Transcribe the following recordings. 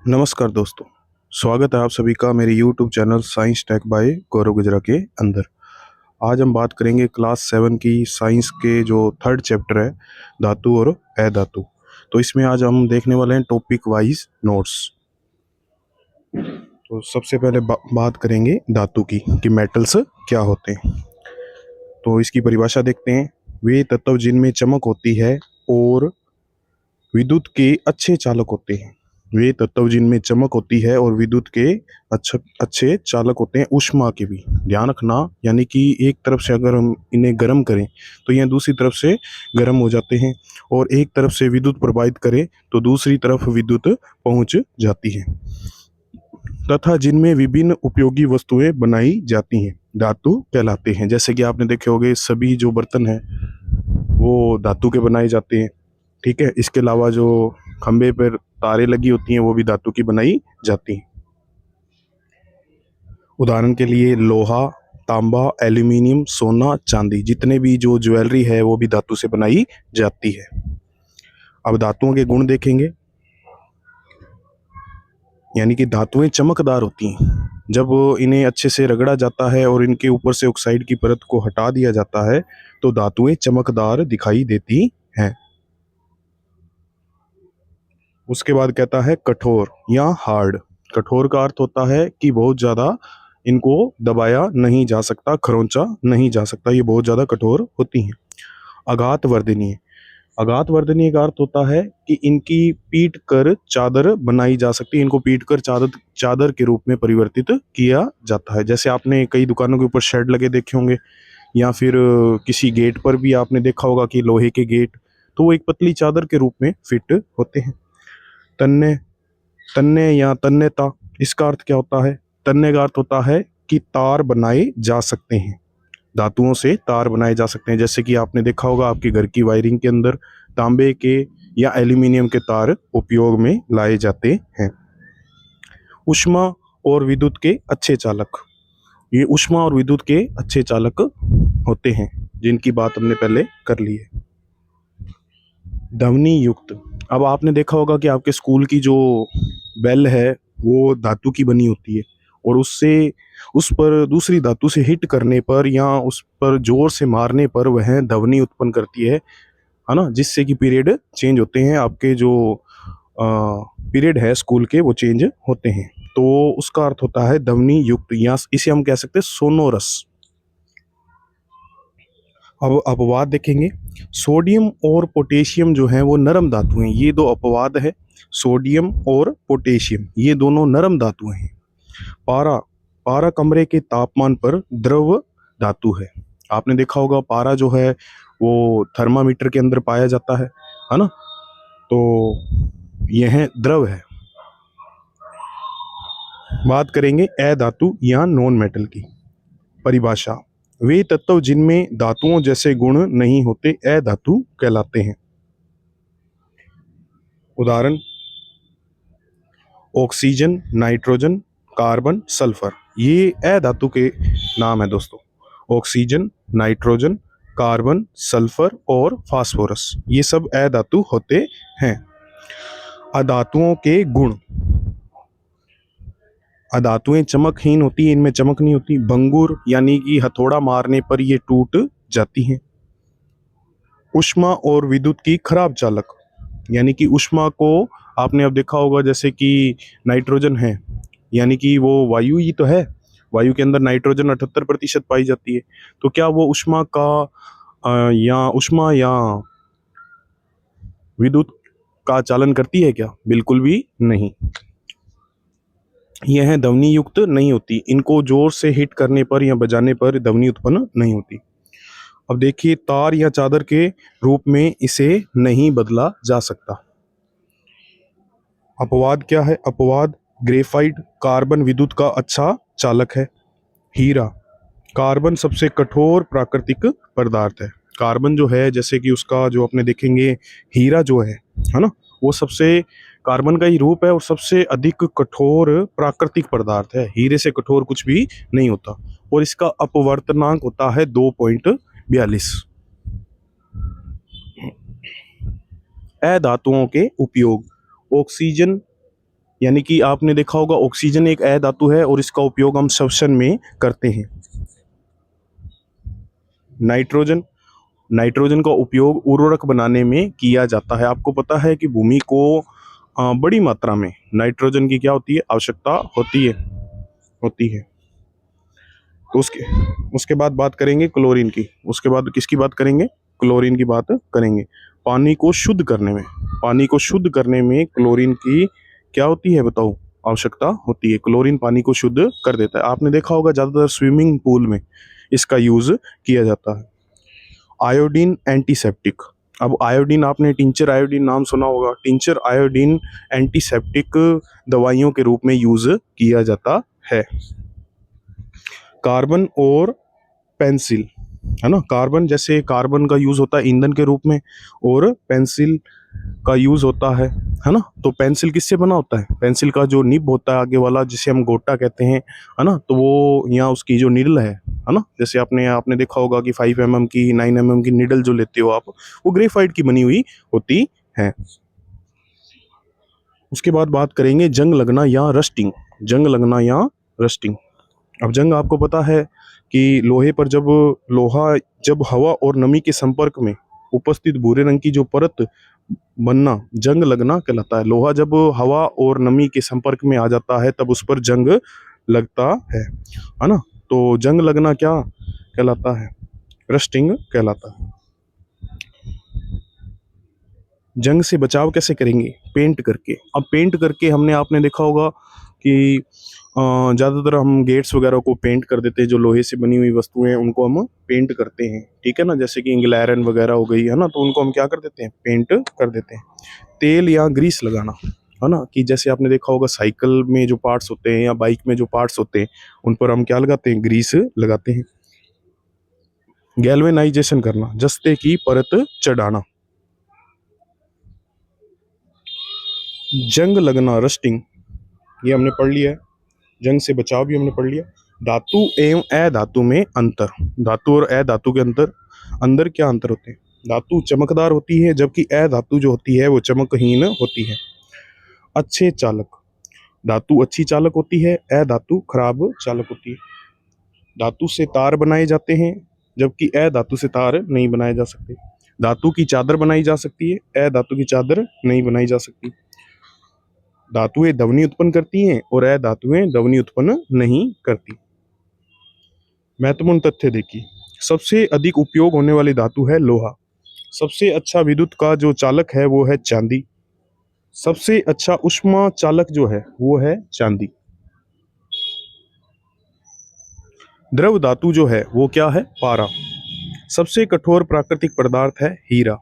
नमस्कार दोस्तों। स्वागत है आप सभी का मेरे YouTube channel science tech by Gaurav Gujra के अंदर। आज हम बात करेंगे क्लास 7 की साइंस के जो थर्ड चैप्टर है, धातु और अधातु। तो इसमें आज हम देखने वाले हैं टॉपिक वाइज नोट्स। तो सबसे पहले बात करेंगे धातु की कि मेटल्स क्या होते हैं। तो इसकी परिभाषा देखते हैं। वे तत्व जिनमें चमक होती है और विद्युत के अच्छे चालक होते हैं। वे तत्व जिनमें चमक होती है और विद्युत के अच्छे चालक होते हैं। ऊष्मा के भी ध्यान रखना, यानी कि एक तरफ से अगर हम इन्हें गर्म करें तो यह दूसरी तरफ से गर्म हो जाते हैं, और एक तरफ से विद्युत प्रवाहित करें तो दूसरी तरफ विद्युत पहुंच जाती है, तथा जिनमें विभिन्न उपयोगी वस्तुएं बनाई जाती हैं धातु कहलाते हैं। जैसे कि आपने देखे होंगे सभी जो बर्तन हैं वो धातु के बनाए जाते हैं। ठीक है, इसके अलावा जो खंबे पर तारें लगी होती हैं वो भी धातु की बनाई जाती हैं। उदाहरण के लिए लोहा, तांबा, एल्यूमिनियम, सोना, चांदी, जितने भी जो ज्वेलरी है वो भी धातु से बनाई जाती है। अब धातुओं के गुण देखेंगे, यानी कि धातुएं चमकदार होती हैं। जब इन्हें अच्छे से रगड़ा जाता है और इनके ऊपर से ऑक्साइड की परत को हटा दिया जाता है तो धातुएं चमकदार दिखाई देती हैं। उसके बाद कहता है कठोर या हार्ड। कठोर का अर्थ होता है कि बहुत ज़्यादा इनको दबाया नहीं जा सकता, खरोंचा नहीं जा सकता, ये बहुत ज़्यादा कठोर होती हैं। आघात वर्धनीय। आघात वर्धनीय का अर्थ होता है कि इनकी पीट कर चादर बनाई जा सकती है। इनको पीट कर चादर चादर के रूप में परिवर्तित किया जाता है। जैसे आपने कई दुकानों के ऊपर शेड लगे देखे होंगे, या फिर किसी गेट पर भी आपने देखा होगा कि लोहे के गेट, तो वो एक पतली चादर के रूप में फिट होते हैं। तन्ने तन्ने या तन्यता, इसका अर्थ क्या होता है? तन्ने का अर्थ होता है कि तार बनाए जा सकते हैं, धातुओं से तार बनाए जा सकते हैं। जैसे कि आपने देखा होगा आपके घर की वायरिंग के अंदर तांबे के या एल्यूमिनियम के तार उपयोग में लाए जाते हैं। ऊष्मा और विद्युत के अच्छे चालक। ये ऊष्मा और विद्युत के अच्छे चालक होते हैं, जिनकी बात हमने पहले कर ली है। ध्वनि युक्त। अब आपने देखा होगा कि आपके स्कूल की जो बेल है वो धातु की बनी होती है, और उससे उस पर दूसरी धातु से हिट करने पर या उस पर जोर से मारने पर वह ध्वनि उत्पन्न करती है ना, जिससे कि पीरियड चेंज होते हैं। आपके जो पीरियड है स्कूल के वो चेंज होते हैं। तो उसका अर्थ होता है ध्वनि युक्त, या इसे हम कह सकते हैं सोनोरस। अब अपवाद देखेंगे। सोडियम और पोटेशियम जो है वो नरम धातु हैं। ये दो अपवाद है, सोडियम और पोटेशियम, ये दोनों नरम धातु हैं। पारा, पारा कमरे के तापमान पर द्रव धातु है। आपने देखा होगा पारा जो है वो थर्मामीटर के अंदर पाया जाता है ना, तो यह द्रव है। बात करेंगे अधातु या नॉन मेटल की। परिभाषा, वे तत्व जिनमें धातुओं जैसे गुण नहीं होते अधातु कहलाते हैं। उदाहरण ऑक्सीजन, नाइट्रोजन, कार्बन, सल्फर, ये अधातु के नाम है दोस्तों। ऑक्सीजन, नाइट्रोजन, कार्बन, सल्फर और फास्फोरस, ये सब अधातु होते हैं। अधातुओं के गुण। अधातुएं चमकहीन होती है, इनमें चमक नहीं होती। भंगुर, यानी कि हथौड़ा मारने पर ये टूट जाती हैं। ऊष्मा और विद्युत की खराब चालक, यानी कि ऊष्मा को आपने अब देखा होगा, जैसे कि नाइट्रोजन है, यानी कि वो वायु ही तो है। वायु के अंदर नाइट्रोजन 78% पाई जाती है। तो क्या वो ऊष्मा का या ऊष्मा या विद्युत का चालन करती है क्या? बिल्कुल भी नहीं। यह ध्वनि युक्त नहीं होती, इनको जोर से हिट करने पर या बजाने पर ध्वनि उत्पन्न नहीं होती। अब देखिए, तार या चादर के रूप में इसे नहीं बदला जा सकता। अपवाद क्या है? अपवाद ग्रेफाइट, कार्बन विद्युत का अच्छा चालक है। हीरा, कार्बन सबसे कठोर प्राकृतिक पदार्थ है। कार्बन जो है, जैसे कि उसका जो अपने देखेंगे हीरा जो है ना, वो सबसे कार्बन का ही रूप है और सबसे अधिक कठोर प्राकृतिक पदार्थ है। हीरे से कठोर कुछ भी नहीं होता। और इसका अपवर्तनांक होता है 2.42। अधातुओं के उपयोग। ऑक्सीजन यानी कि आपने देखा होगा ऑक्सीजन एक अधातु है और इसका उपयोग हम श्वसन में करते हैं। नाइट्रोजन, नाइट्रोजन का उपयोग उर्वरक बनाने में किया जाता है। आपको पता है कि भूमि को बड़ी मात्रा में नाइट्रोजन की क्या होती है, आवश्यकता होती है। तो उसके बाद बात करेंगे क्लोरीन की। उसके बाद किसकी बात करेंगे, क्लोरीन की बात करेंगे। पानी को शुद्ध करने में, पानी को शुद्ध करने में क्लोरीन की क्या होती है बताओ, आवश्यकता होती है। क्लोरीन पानी को शुद्ध कर देता है। आपने देखा होगा ज़्यादातर स्विमिंग पूल में इसका यूज़ किया जाता है। Iodine antiseptic. अब आयोडीन, आपने टिंचर आयोडीन नाम सुना होगा। टिंचर आयोडीन एंटीसेप्टिक दवाइयों के रूप में यूज़ किया जाता है। कार्बन और पेंसिल, है ना। कार्बन, जैसे कार्बन का यूज़ होता है ईंधन के रूप में और पेंसिल का यूज़ होता है ना। तो पेंसिल किससे बना होता है, पेंसिल का जो निब होता है आगे वाला, जिसे हम गोटा कहते हैं, है ना। तो वो यहाँ उसकी जो निडल है ना, जैसे आपने देखा होगा कि 5 mm की, 9 mm की निडल जो लेते हो आप, वो ग्रेफाइट की बनी हुई होती है। उसके बाद बात करेंगे जंग लगना या रस्टिंग। जंग लगना या रस्टिंग। अब जंग, आपको पता है कि लोहे पर जब हवा और नमी के संपर्क में उपस्थित भूरे रंग की जो परत बनना जंग लगना कहलाता है। लोहा जब हवा और नमी के संपर्क में आ जाता है तब उस पर जंग लगता है ना। तो जंग लगना क्या कहलाता है, रस्टिंग कहलाता है। जंग से बचाव कैसे करेंगे, पेंट करके। अब पेंट करके आपने देखा होगा कि ज़्यादातर हम गेट्स वगैरह को पेंट कर देते हैं। जो लोहे से बनी हुई वस्तुएं हैं उनको हम पेंट करते हैं, ठीक है ना। जैसे कि इंग्ल आयरन वगैरह हो गई, है ना, तो उनको हम क्या कर देते हैं, पेंट कर देते हैं। तेल या ग्रीस लगाना, है ना, कि जैसे आपने देखा होगा साइकिल में जो पार्ट्स होते हैं या बाइक में जो पार्ट्स होते हैं उन पर हम क्या लगाते हैं, ग्रीस लगाते हैं। गैल्वेनाइजेशन करना, जस्ते की परत चढ़ाना। जंग लगना, रस्टिंग, ये हमने पढ़ लिया है। जंग से बचाव भी हमने पढ़ लिया। धातु एवं अधातु में अंतर। धातु और अधातु के अंदर क्या अंतर होते हैं। धातु चमकदार होती है जबकि अधातु जो होती है वो चमकहीन होती है। अच्छे चालक, धातु अच्छी चालक होती है, अधातु खराब चालक होती है। धातु से तार बनाए जाते हैं जबकि अधातु से तार नहीं बनाए जा सकते। धातु की चादर बनाई जा सकती है, अधातु की चादर नहीं बनाई जा सकती। धातुएं ध्वनि उत्पन्न करती हैं और अधातुएं ध्वनि उत्पन्न नहीं करती। महत्वपूर्ण तथ्य देखिए। सबसे अधिक उपयोग होने वाली धातु है लोहा। सबसे अच्छा विद्युत का जो चालक है वो है चांदी। सबसे अच्छा ऊष्मा चालक जो है वो है चांदी। द्रव धातु जो है वो क्या है, पारा। सबसे कठोर प्राकृतिक पदार्थ है हीरा।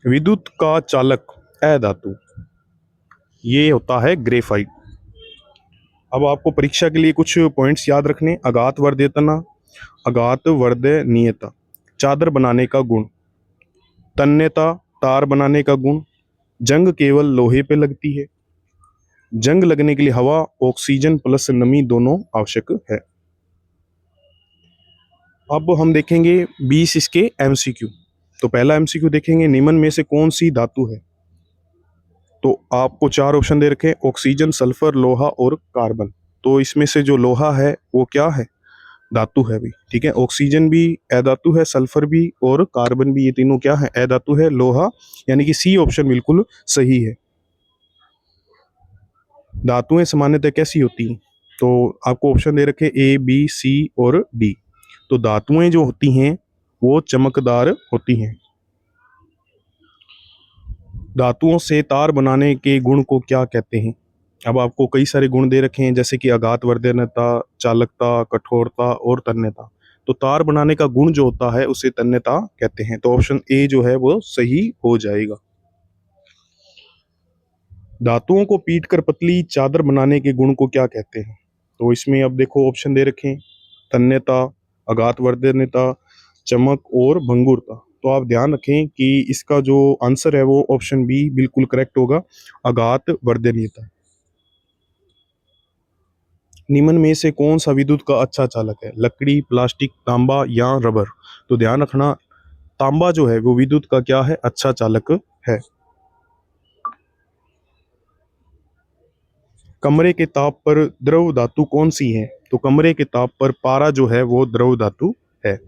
विद्युत का चालक अधातु, ये होता है ग्रेफाइट। अब आपको परीक्षा के लिए कुछ पॉइंट्स याद रखने। अघात वर्धेतना, अघात वर्धनीयता, चादर बनाने का गुण। तन्यता, तार बनाने का गुण। जंग केवल लोहे पे लगती है। जंग लगने के लिए हवा, ऑक्सीजन प्लस नमी दोनों आवश्यक है। अब हम देखेंगे 20 इसके एमसीक्यू। तो पहला एमसीक्यू देखेंगे, निम्न में से कौन सी धातु है। तो आपको 4 ऑप्शन दे रखे, ऑक्सीजन, सल्फर, लोहा और कार्बन। तो इसमें से जो लोहा है वो क्या है, धातु है भी, ठीक है। ऑक्सीजन भी अधातु है, सल्फर भी और कार्बन भी, ये तीनों क्या है, अधातु है। लोहा यानी कि सी ऑप्शन बिल्कुल सही है। धातुएं सामान्यतः कैसी होती हैं, तो आपको ऑप्शन दे रखे ए, बी, सी और डी। तो धातुएं जो होती हैं वो चमकदार होती हैं। धातुओं से तार बनाने के गुण को क्या कहते हैं। अब आपको कई सारे गुण दे रखे हैं जैसे कि आघात वर्धनता, चालकता, कठोरता और तन्यता। तो तार बनाने का गुण जो होता है उसे तन्यता कहते हैं। तो ऑप्शन ए जो है वो सही हो जाएगा। धातुओं को पीटकर पतली चादर बनाने के गुण को क्या कहते हैं। तो इसमें अब देखो ऑप्शन दे रखे हैं, तन्यता, आघात वर्धनता, चमक और भंगुरता। तो आप ध्यान रखें कि इसका जो आंसर है वो ऑप्शन बी बिल्कुल करेक्ट होगा, आघात वर्धनीयता। निम्न में से कौन सा विद्युत का अच्छा चालक है, लकड़ी, प्लास्टिक, तांबा या रबर। तो ध्यान रखना, तांबा जो है वो विद्युत का क्या है, अच्छा चालक है। कमरे के ताप पर द्रव धातु कौन सी है? तो कमरे के ताप पर पारा जो है वो द्रव धातु है।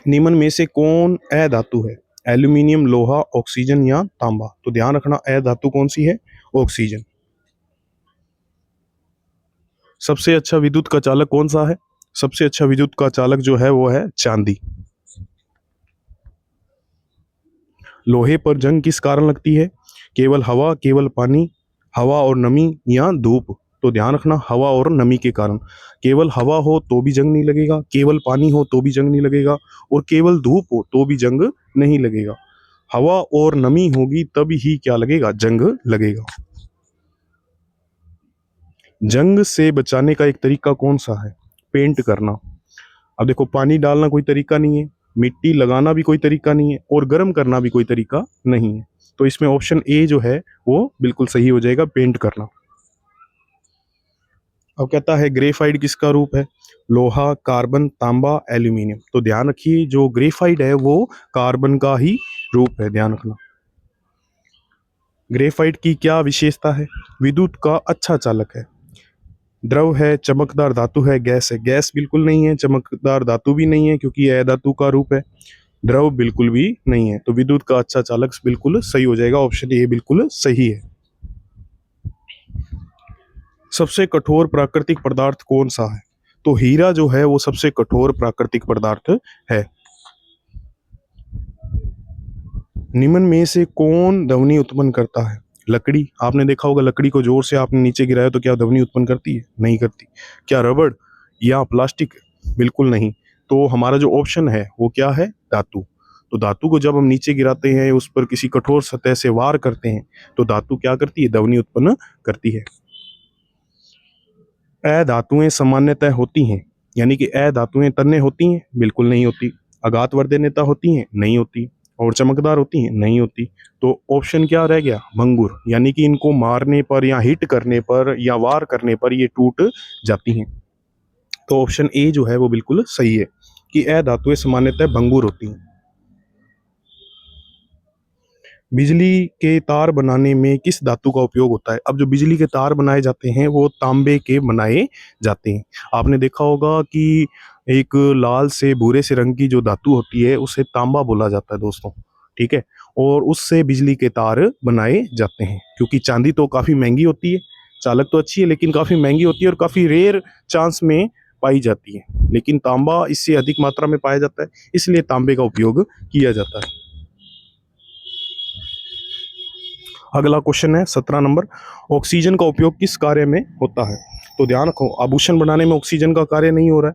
निम्न में से कौन अधातु है? एल्यूमिनियम, लोहा, ऑक्सीजन या तांबा? तो ध्यान रखना अधातु कौन सी है? ऑक्सीजन। सबसे अच्छा विद्युत का चालक कौन सा है? सबसे अच्छा विद्युत का चालक जो है वो है चांदी। लोहे पर जंग किस कारण लगती है? केवल हवा, केवल पानी, हवा और नमी या धूप? तो ध्यान रखना हवा और नमी के कारण। केवल हवा हो तो भी जंग नहीं लगेगा, केवल पानी हो तो भी जंग नहीं लगेगा, और केवल धूप हो तो भी जंग नहीं लगेगा। हवा और नमी होगी तभी ही क्या लगेगा? जंग लगेगा। जंग से बचाने का एक तरीका कौन सा है? पेंट करना। अब देखो, पानी डालना कोई तरीका नहीं है, मिट्टी लगाना भी कोई तरीका नहीं है, और गर्म करना भी कोई तरीका नहीं है। तो इसमें ऑप्शन ए जो है वो बिल्कुल सही हो जाएगा, पेंट करना। अब कहता है ग्रेफाइट किसका रूप है? लोहा, कार्बन, तांबा, एल्यूमिनियम? तो ध्यान रखिए जो ग्रेफाइट है वो कार्बन का ही रूप है, ध्यान रखना। ग्रेफाइट की क्या विशेषता है? विद्युत का अच्छा चालक है, द्रव है, चमकदार धातु है, गैस है? गैस बिल्कुल नहीं है, चमकदार धातु भी नहीं है क्योंकि यह धातु का रूप है, द्रव बिल्कुल भी नहीं है। तो विद्युत का अच्छा चालक बिल्कुल सही हो जाएगा, ऑप्शन ए बिल्कुल सही है। सबसे कठोर प्राकृतिक पदार्थ कौन सा है? तो हीरा जो है वो सबसे कठोर प्राकृतिक पदार्थ है। निम्न में से कौन ध्वनि उत्पन्न करता है? लकड़ी। आपने देखा होगा लकड़ी को जोर से आपने नीचे गिराया तो क्या ध्वनि उत्पन्न करती है? नहीं करती। क्या रबड़ या प्लास्टिक? बिल्कुल नहीं। तो हमारा जो ऑप्शन है वो क्या है? धातु। तो धातु को जब हम नीचे गिराते हैं, उस पर किसी कठोर सतह से वार करते हैं, तो धातु क्या करती है? ध्वनि उत्पन्न करती है। अधातुएं सामान्यतः होती हैं, यानी कि अधातुएं तन्य होती हैं? बिल्कुल नहीं होती। अघात वर्धनेता होती हैं? नहीं होती। और चमकदार होती हैं? नहीं होती। तो ऑप्शन क्या रह गया? भंगुर, यानी कि इनको मारने पर या हिट करने पर या वार करने पर ये टूट जाती हैं। तो ऑप्शन ए जो है वो बिल्कुल सही है कि अधातुएं सामान्यतः भंगुर होती हैं। बिजली के तार बनाने में किस धातु का उपयोग होता है? अब जो बिजली के तार बनाए जाते हैं वो तांबे के बनाए जाते हैं। आपने देखा होगा कि एक लाल से भूरे से रंग की जो धातु होती है उसे तांबा बोला जाता है दोस्तों, ठीक है। और उससे बिजली के तार बनाए जाते हैं, क्योंकि चांदी तो काफ़ी महंगी होती है, चालक तो अच्छी है लेकिन काफ़ी महंगी होती है और काफ़ी रेयर चांस में पाई जाती है, लेकिन तांबा इससे अधिक मात्रा में पाया जाता है, इसलिए तांबे का उपयोग किया जाता है। अगला क्वेश्चन है 17 नंबर, ऑक्सीजन का उपयोग किस कार्य में होता है? तो ध्यान रखो, आभूषण बनाने में ऑक्सीजन का कार्य नहीं हो रहा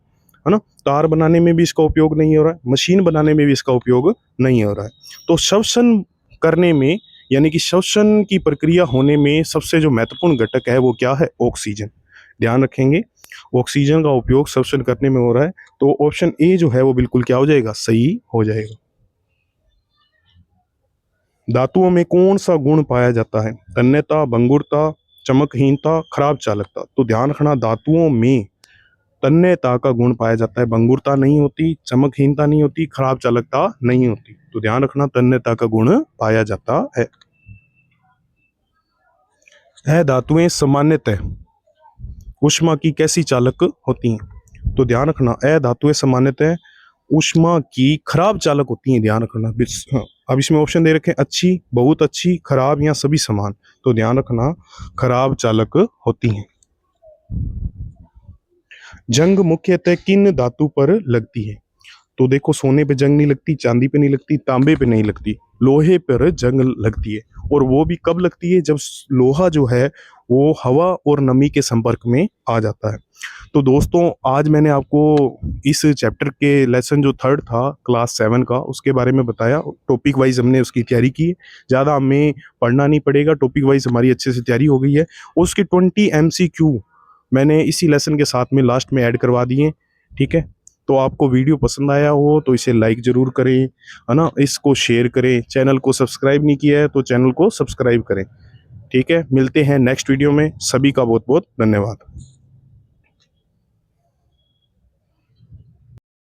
है ना, तार बनाने में भी इसका उपयोग नहीं हो रहा है, मशीन बनाने में भी इसका उपयोग नहीं हो रहा है। तो श्वसन करने में, यानी कि श्वसन की प्रक्रिया होने में सबसे जो महत्वपूर्ण घटक है वो क्या है? ऑक्सीजन। ध्यान रखेंगे ऑक्सीजन का उपयोग श्वसन करने में हो रहा है, तो ऑप्शन ए जो है वो बिल्कुल क्या हो जाएगा? सही हो जाएगा। धातुओं में कौन सा गुण पाया जाता है? तन्यता, भंगुरता, चमकहीनता, खराब चालकता? तो ध्यान रखना धातुओं में तन्यता का गुण पाया जाता है, भंगुरता नहीं होती, चमकहीनता नहीं होती, खराब चालकता नहीं होती। तो ध्यान रखना तन्यता का गुण पाया जाता है। यह धातुएं सामान्यतः ऊष्मा की कैसी चालक होती हैं? तो ध्यान रखना अधातुएं सामान्यतः ऊष्मा की खराब चालक होती हैं, ध्यान रखना। हाँ, अब इसमें ऑप्शन दे रखे अच्छी, बहुत अच्छी, खराब या सभी समान। तो ध्यान रखना खराब चालक होती हैं। जंग मुख्यतः किन धातु पर लगती है? तो देखो, सोने पे जंग नहीं लगती, चांदी पे नहीं लगती, तांबे पे नहीं लगती, लोहे पर जंग लगती है। और वो भी कब लगती है? जब लोहा जो है वो हवा और नमी के संपर्क में आ जाता है। तो दोस्तों, आज मैंने आपको इस चैप्टर के लेसन जो थर्ड था क्लास 7 का, उसके बारे में बताया। टॉपिक वाइज हमने उसकी तैयारी की है, ज़्यादा हमें पढ़ना नहीं पड़ेगा, टॉपिक वाइज हमारी अच्छे से तैयारी हो गई है। उसके 20 MCQ मैंने इसी लेसन के साथ में लास्ट में ऐड करवा दिए, ठीक है। तो आपको वीडियो पसंद आया हो तो इसे लाइक ज़रूर करें, है ना, इसको शेयर करें, चैनल को सब्सक्राइब नहीं किया है तो चैनल को सब्सक्राइब करें, ठीक है। मिलते हैं नेक्स्ट वीडियो में, सभी का बहुत बहुत धन्यवाद।